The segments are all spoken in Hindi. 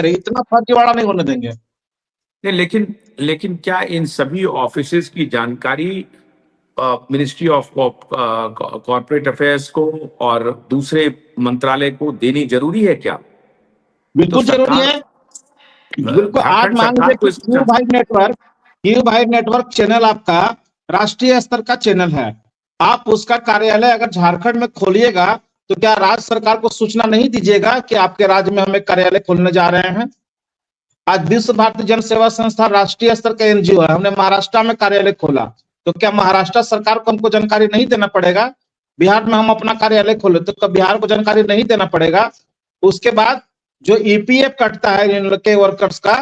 करे, इतना फर्जीवाड़ा नहीं होने देंगे। नहीं, लेकिन लेकिन क्या इन सभी ऑफिसेज की जानकारी मिनिस्ट्री ऑफ कॉर्पोरेट अफेयर्स को और दूसरे मंत्रालय को देनी जरूरी है क्या? तो बिल्कुल जरूरी सरकार, है, बिल्कुल। आज झारखंड मान लीजिए सरकार को कि इसकी जान। क्यू भाई नेटवर्क चैनल आपका राष्ट्रीय स्तर का चैनल है। आप उसका कार्यालय अगर झारखंड में खोलिएगा तो क्या राज्य सरकार को सूचना नहीं दीजिएगा कि आपके राज्य में हमें कार्यालय खोलने जा रहे हैं? आज विश्व भारती जन सेवा संस्था राष्ट्रीय स्तर का एनजीओ है, हमने महाराष्ट्र में कार्यालय खोला, तो क्या महाराष्ट्र सरकार को हमको जानकारी नहीं देना पड़ेगा? बिहार में हम अपना कार्यालय खोले तो क्या बिहार को जानकारी नहीं देना पड़ेगा? उसके बाद जो ईपीएफ कटता है इन लोग के वर्कर्स का,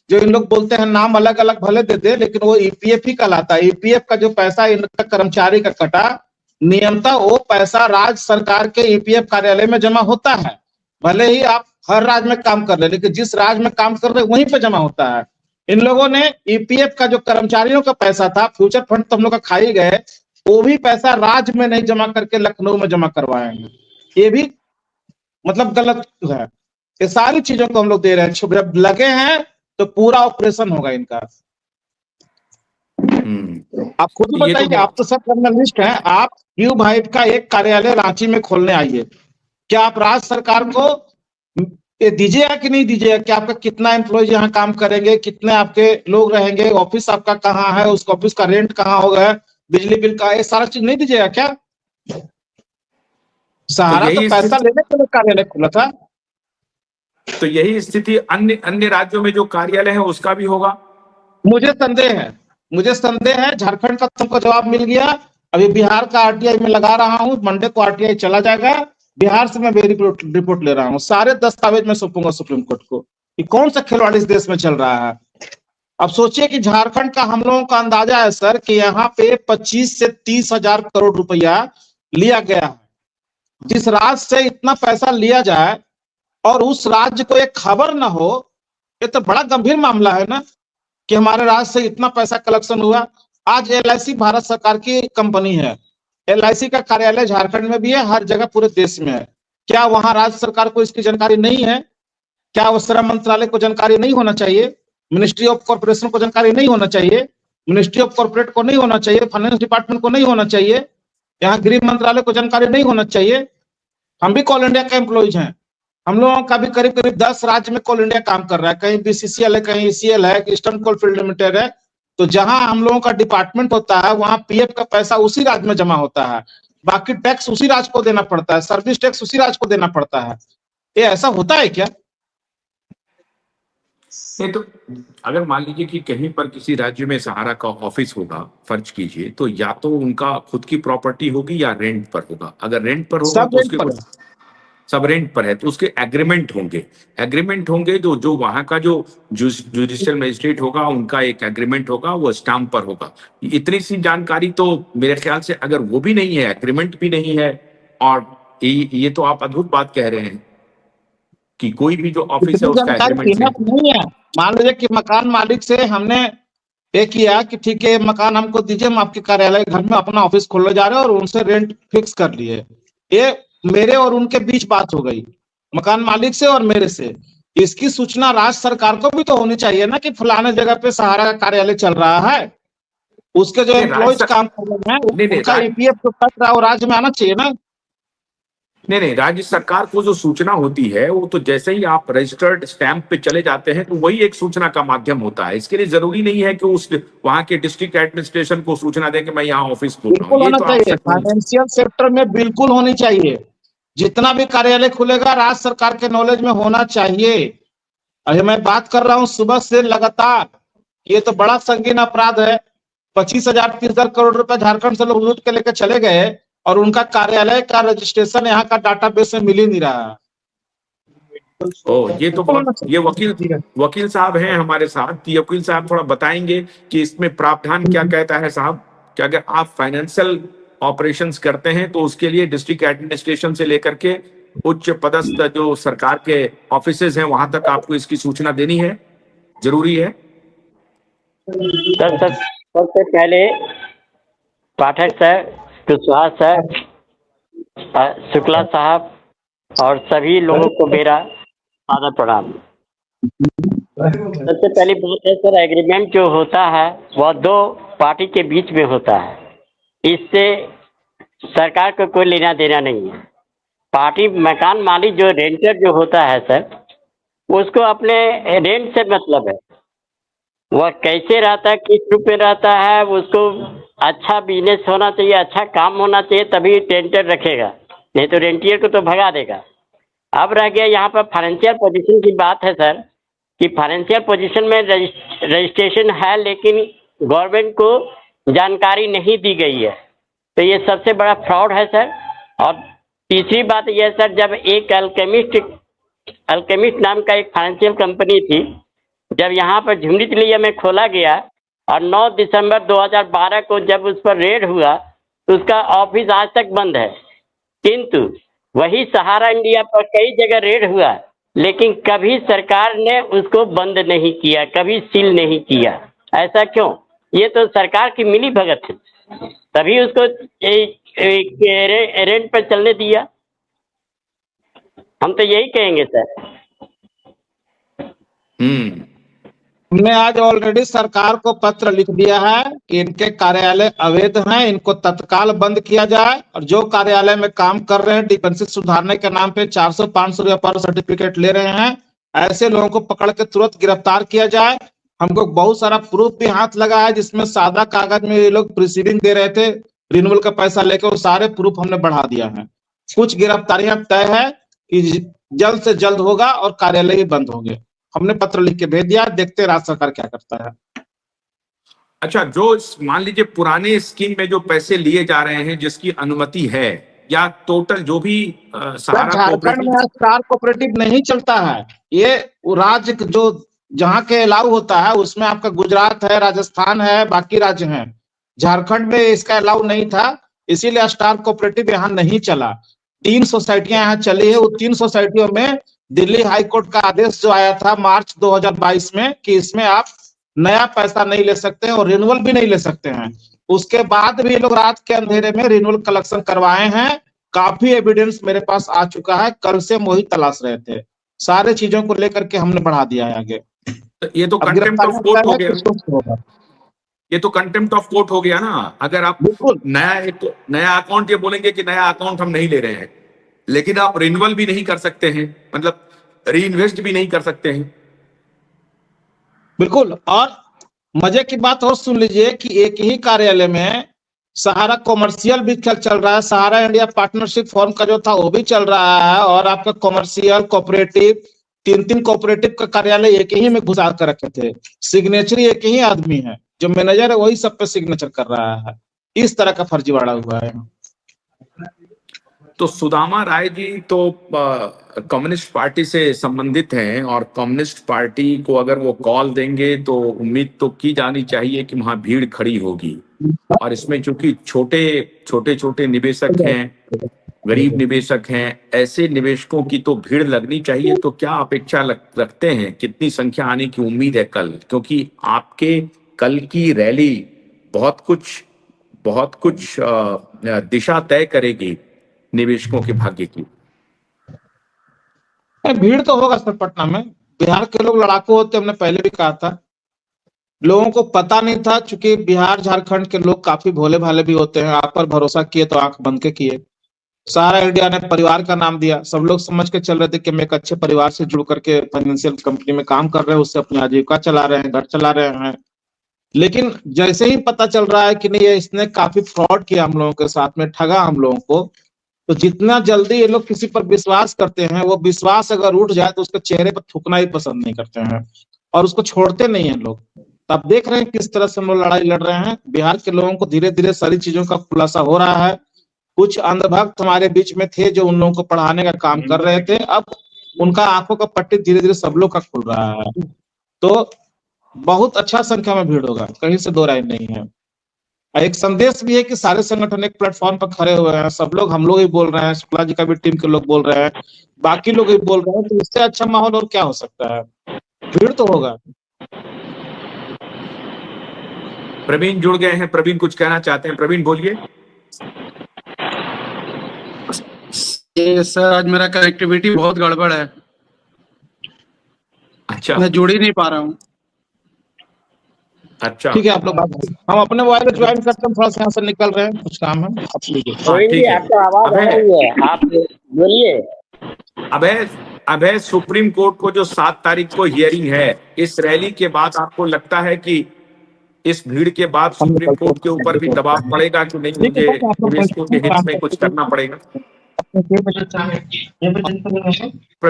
जो इन लोग बोलते हैं नाम अलग अलग भले दे दे, लेकिन वो ईपीएफ ही कहलाता है। ईपीएफ का जो पैसा इनका कर्मचारी का कटा, नियमतः वो पैसा राज्य सरकार के ईपीएफ कार्यालय में जमा होता है। भले ही आप हर राज्य में काम कर रहे, लेकिन जिस राज्य में काम कर रहे वहीं पे जमा होता है। इन लोगों ने ईपीएफ का जो कर्मचारियों का पैसा था, फ्यूचर फंड तो हम लोग का खा ही गए, वो भी पैसा राज्य में नहीं जमा करके लखनऊ में जमा करवाए हैं। ये भी मतलब गलत है। ये सारी चीजों को हम लोग दे रहे हैं, जब लगे हैं तो पूरा ऑपरेशन होगा इनका। आप खुद ही बताइए, आप तो सब जर्नलिस्ट हैं, आप क्यू भाई का एक कार्यालय रांची में खोलने आइए, क्या आप राज्य सरकार को ये दीजिएगा कि नहीं दीजिएगा कि आपका कितना एम्प्लॉय यहाँ काम करेंगे, कितने आपके लोग रहेंगे, ऑफिस आपका कहाँ है, उस ऑफिस का रेंट कहाँ होगा, बिजली बिल का, ये सारा चीज नहीं दीजिएगा क्या? सहारा तो पैसा लेने के लिए कार्यालय खुला था। तो यही स्थिति अन्य अन्य राज्यों में जो कार्यालय है उसका भी होगा? मुझे संदेह है। झारखंड का तुमको जवाब मिल गया, अभी बिहार का आरटीआई में लगा रहा हूँ, मंडे को आरटीआई चला जाएगा, बिहार से मैं रिपोर्ट ले रहा हूँ, सारे दस्तावेज में सौंपूंगा सुप्रीम कोर्ट को। कि कौन सा खिलवाड़ इस देश में चल रहा है। अब सोचिए कि झारखंड का हम लोगों का अंदाजा है सर कि यहाँ पे 25 से 30 हजार करोड़ रुपया लिया गया है। जिस राज्य से इतना पैसा लिया जाए और उस राज्य को एक खबर ना हो, ये तो बड़ा गंभीर मामला है ना, कि हमारे राज्य से इतना पैसा कलेक्शन हुआ। आज एलआईसी भारत सरकार की कंपनी है, एलआईसी का कार्यालय झारखंड में भी है, हर जगह पूरे देश में है। क्या वहां राज्य सरकार को इसकी जानकारी नहीं है? क्या वो श्रम मंत्रालय को जानकारी नहीं होना चाहिए? मिनिस्ट्री ऑफ कॉर्पोरेशन को जानकारी नहीं होना चाहिए? मिनिस्ट्री ऑफ कॉर्पोरेट को नहीं होना चाहिए? फाइनेंस डिपार्टमेंट को नहीं होना चाहिए? यहाँ गृह मंत्रालय को जानकारी नहीं होना चाहिए? हम भी कॉल इंडिया का एम्प्लॉइज हैं, हम लोगों का भी करीब करीब 10 राज्य में कॉल इंडिया काम कर रहा है, कहीं बीसीसीएल है, कहीं ईसीएल है, ईस्टर्न कोलफील्ड लिमिटेड है। तो जहां हम लोगों का डिपार्टमेंट होता है वहां पीएफ का पैसा उसी राज्य में जमा होता है, बाकी टैक्स उसी राज्य को देना पड़ता है, सर्विस टैक्स उसी राज्य को देना पड़ता है। ये ऐसा होता है क्या? नहीं, तो अगर मान लीजिए कि कहीं पर किसी राज्य में सहारा का ऑफिस होगा, फर्ज कीजिए, तो या तो उनका खुद की प्रॉपर्टी होगी या रेंट पर होगा। अगर रेंट पर होगा तो उसके सब रेंट पर है तो उसके एग्रीमेंट होंगे जो जो वहां का जो जुडिशियल मजिस्ट्रेट होगा उनका एक एग्रीमेंट होगा, वो स्टाम्प पर होगा। इतनी सी जानकारी तो मेरे ख्याल से, अगर वो भी नहीं है, एग्रीमेंट भी नहीं है, और ये तो आप अद्भुत बात कह रहे हैं कि कोई भी जो ऑफिस है उसका एग्रीमेंट नहीं है। मान लीजिए कि मकान मालिक से हमने ये किया कि ठीक है मकान हमको दीजिए, हम आपके कार्यालय घर में अपना ऑफिस खोलने जा रहे हैं, और उनसे रेंट फिक्स कर लिए। ये मेरे और उनके बीच बात हो गई, मकान मालिक से और मेरे से। इसकी सूचना राज्य सरकार को भी तो होनी चाहिए ना कि फलाने जगह पे सहारा का कार्यालय चल रहा है, उसके जो एम्प्लॉइज काम कर रहे हैं उनका ईपीएफ तो कट रहा है, वो राज्य में आना चाहिए ना। नहीं, राज्य सरकार को जो सूचना होती है वो तो जैसे ही आप रजिस्टर्ड स्टैंप पे चले जाते हैं तो वही एक सूचना का माध्यम होता है। इसके लिए जरूरी नहीं है कि उस वहां के डिस्ट्रिक्ट एडमिनिस्ट्रेशन को सूचना दे कि मैं यहाँ ऑफिस खोल रहा हूँ। ये तो चाहिए, फाइनेंशियल सेक्टर में बिल्कुल होनी चाहिए। जितना भी कार्यालय खुलेगा राज्य सरकार के नॉलेज में होना चाहिए। अरे मैं बात कर रहा हूँ सुबह से लगातार, ये तो बड़ा संगीन अपराध है। 25,000 30,000 करोड़ रुपए झारखंड से लोग लूट के लेकर चले गए और उनका कार्यालय का रजिस्ट्रेशन यहाँ का डाटाबेस में मिल ही नहीं रहा है। ये तो ये वकील साहब हैं हमारे साथ, ये वकील साहब थोड़ा बताएंगे कि इसमें प्रावधान क्या कहता है साहब, कि अगर आप फाइनेंशियल ऑपरेशंस करते हैं तो उसके लिए डिस्ट्रिक्ट एडमिनिस्ट्रेशन से लेकर के उच्च पदस्थ जो सरकार के ऑफिसेज हैं वहां तक आपको इसकी सूचना देनी है, जरूरी है। सबसे पहले पाठक सर, कुशवाहा सर, शुक्ला साहब और सभी लोगों को मेरा आदर प्रणाम। सबसे पहली बात है सर, एग्रीमेंट जो होता है वह दो पार्टी के बीच में होता है। इससे सरकार को कोई लेना देना नहीं है। पार्टी मकान मालिक जो रेंटर जो होता है सर, उसको अपने रेंट से मतलब है। वह कैसे रहता है, किस रूप में रहता है, उसको अच्छा बिजनेस होना चाहिए, अच्छा काम होना चाहिए, तभी रेंटर रखेगा, नहीं तो रेंटियर को तो भगा देगा। अब रह गया यहाँ पर फाइनेंशियल पोजीशन की बात है सर, कि फाइनेंशियल पोजीशन में रजिस्ट्रेशन है, लेकिन गवर्नमेंट को जानकारी नहीं दी गई है, तो ये सबसे बड़ा फ्रॉड है सर। और तीसरी बात यह है सर, जब एक अल्केमिस्ट नाम का एक फाइनेंशियल कंपनी थी, जब यहाँ पर झुमरी तिलैया में खोला गया और 9 दिसंबर 2012 को जब उस पर रेड हुआ, तो उसका ऑफिस आज तक बंद है। किंतु वही सहारा इंडिया पर कई जगह रेड हुआ, लेकिन कभी सरकार ने उसको बंद नहीं किया, कभी सील नहीं किया। ऐसा क्यों? ये तो सरकार की मिली भगत है, तभी उसको रेंट पर चलने दिया। हम तो यही कहेंगे सर। हमने आज ऑलरेडी सरकार को पत्र लिख दिया है कि इनके कार्यालय अवैध हैं, इनको तत्काल बंद किया जाए, और जो कार्यालय में काम कर रहे हैं डिफेंसिव सुधारने के नाम पे 400-500 रुपया पर सर्टिफिकेट ले रहे हैं, ऐसे लोगों को पकड़ के तुरंत गिरफ्तार किया जाए। हमको बहुत सारा प्रूफ भी हाथ लगा है, जिसमें सादा कागज में ये लोग प्रिसीडिंग दे रहे थे रिन्यूअल का पैसा लेकर, वो सारे प्रूफ हमने बढ़ा दिया है। कुछ गिरफ्तारियां तय है कि जल्द से जल्द होगा और कार्यालय भी बंद होंगे। हमने पत्र लिख के भेज दिया, देखते हैं राज्य सरकार क्या करता है। अच्छा, जो मान लीजिए पुराने स्कीम में जो पैसे लिए जा रहे हैं जिसकी अनुमति है, या टोटल जो भी सहारा झारखंड में स्टार कोऑपरेटिव नहीं चलता है। ये राज्य जो जहाँ के अलाउ होता है उसमें आपका गुजरात है, राजस्थान है, बाकी राज्य हैं। झारखंड में इसका अलाउ नहीं था, इसीलिए स्टार कोऑपरेटिव यहाँ नहीं चला। 3 सोसाइटियां यहाँ चली है। वो 3 सोसाइटियों में दिल्ली हाई कोर्ट का आदेश जो आया था मार्च 2022 में कि इसमें आप नया पैसा नहीं ले सकते और रिन्यूअल भी नहीं ले सकते हैं, उसके बाद भी लोग रात के अंधेरे में रिन्यूअल कलेक्शन करवाए हैं। काफी एविडेंस मेरे पास आ चुका है, कल से वही तलाश रहे थे। सारे चीजों को लेकर के हमने बढ़ा दिया है आगे। ये तो कंटेम्प्ट ऑफ कोर्ट हो गया। ये तो कंटेम्प्ट ऑफ कोर्ट हो गया ना। अगर आप नया अकाउंट, ये बोलेंगे कि नया अकाउंट हम नहीं ले रहे हैं, लेकिन आप रिन्यूअल भी नहीं कर सकते हैं, मतलब री इन्वेस्ट भी नहीं कर सकते हैं। बिल्कुल। और मजे की बात और सुन लीजिए कि एक ही कार्यालय में सहारा कॉमर्शियल भी चल रहा है, सहारा इंडिया पार्टनरशिप फॉर्म का जो था वो भी चल रहा है, और आपका कॉमर्शियल कोऑपरेटिव 3 कोऑपरेटिव का कार्यालय एक ही में घुसा कर रखे थे। सिग्नेचर एक ही आदमी है, जो मैनेजर है वही सब पे सिग्नेचर कर रहा है। इस तरह का फर्जीवाड़ा हुआ है। तो सुदामा राय जी तो कम्युनिस्ट पार्टी से संबंधित हैं, और कम्युनिस्ट पार्टी को अगर वो कॉल देंगे तो उम्मीद तो की जानी चाहिए कि वहां भीड़ खड़ी होगी। और इसमें चूंकि छोटे निवेशक हैं, गरीब निवेशक हैं, ऐसे निवेशकों की तो भीड़ लगनी चाहिए। तो क्या अपेक्षा रखते हैं, कितनी संख्या आने की उम्मीद है कल? क्योंकि आपके कल की रैली बहुत कुछ दिशा तय करेगी निवेशकों के भाग्य की। भीड़ तो होगा सर पटना में। बिहार के लोग लड़ाकू होते, हमने पहले भी कहा था। लोगों को पता नहीं था, चूंकि बिहार झारखंड के लोग काफी भोले भाले भी होते हैं। आप पर भरोसा किए तो आंख बंद के किए। सहारा इंडिया ने परिवार का नाम दिया, सब लोग समझ के चल रहे थे कि हम एक अच्छे परिवार से जुड़ करके फाइनेंशियल कंपनी में काम कर रहे हैं, उससे अपनी आजीविका चला रहे हैं, घर चला रहे हैं। लेकिन जैसे ही पता चल रहा है कि नहीं, इसने काफी फ्रॉड किया हम लोगों के साथ में, ठगा हम लोगों को, तो जितना जल्दी ये लोग किसी पर विश्वास करते हैं, वो विश्वास अगर उठ जाए तो उसके चेहरे पर थूकना ही पसंद नहीं करते हैं, और उसको छोड़ते नहीं हैं लोग। तो आप देख रहे हैं किस तरह से हम लोग लड़ाई लड़ रहे हैं। बिहार के लोगों को धीरे धीरे सारी चीजों का खुलासा हो रहा है। कुछ अंधभक्त हमारे बीच में थे जो उन लोगों को पढ़ाने का काम कर रहे थे, अब उनका आंखों का पट्टी धीरे धीरे सब लोग का खुल रहा है। तो बहुत अच्छा संख्या में भीड़ होगा, कहीं से दो राय नहीं है। एक संदेश भी है कि सारे संगठन एक प्लेटफॉर्म पर खड़े हुए हैं, सब लोग, हम लोग ही बोल रहे हैं, शुक्ला जी का भी टीम के लोग बोल रहे हैं, बाकी लोग भी बोल रहे हैं, तो इससे अच्छा माहौल और क्या हो सकता है। भीड़ तो होगा। प्रवीण जुड़ गए हैं, प्रवीण कुछ कहना चाहते हैं, प्रवीण बोलिए। सर आज मेरा कनेक्टिविटी बहुत गड़बड़ है। अच्छा मैं जोड़ ही नहीं पा रहा हूँ। अच्छा ठीक है आप लोग हम अपने मोबाइल में ज्वाइन करते हैं, थोड़ा सा यहाँ से निकल रहे हैं, कुछ काम है, आप लीजिए। हाँ कोई नहीं, ठीक है। आपको आवाज आ अभय रही है, आप बोलिए। अभय अभय सुप्रीम कोर्ट को जो 7 तारीख को हियरिंग है, इस रैली के बाद आपको लगता है कि इस भीड़ के बाद हम सुप्रीम निकलते कोर्ट के ऊपर भी दबाव पड़ेगा कि नहीं, ठीक है मुझे सर, आप लोग यूनेस्को के हित में कुछ करना पड़ेगा? अपने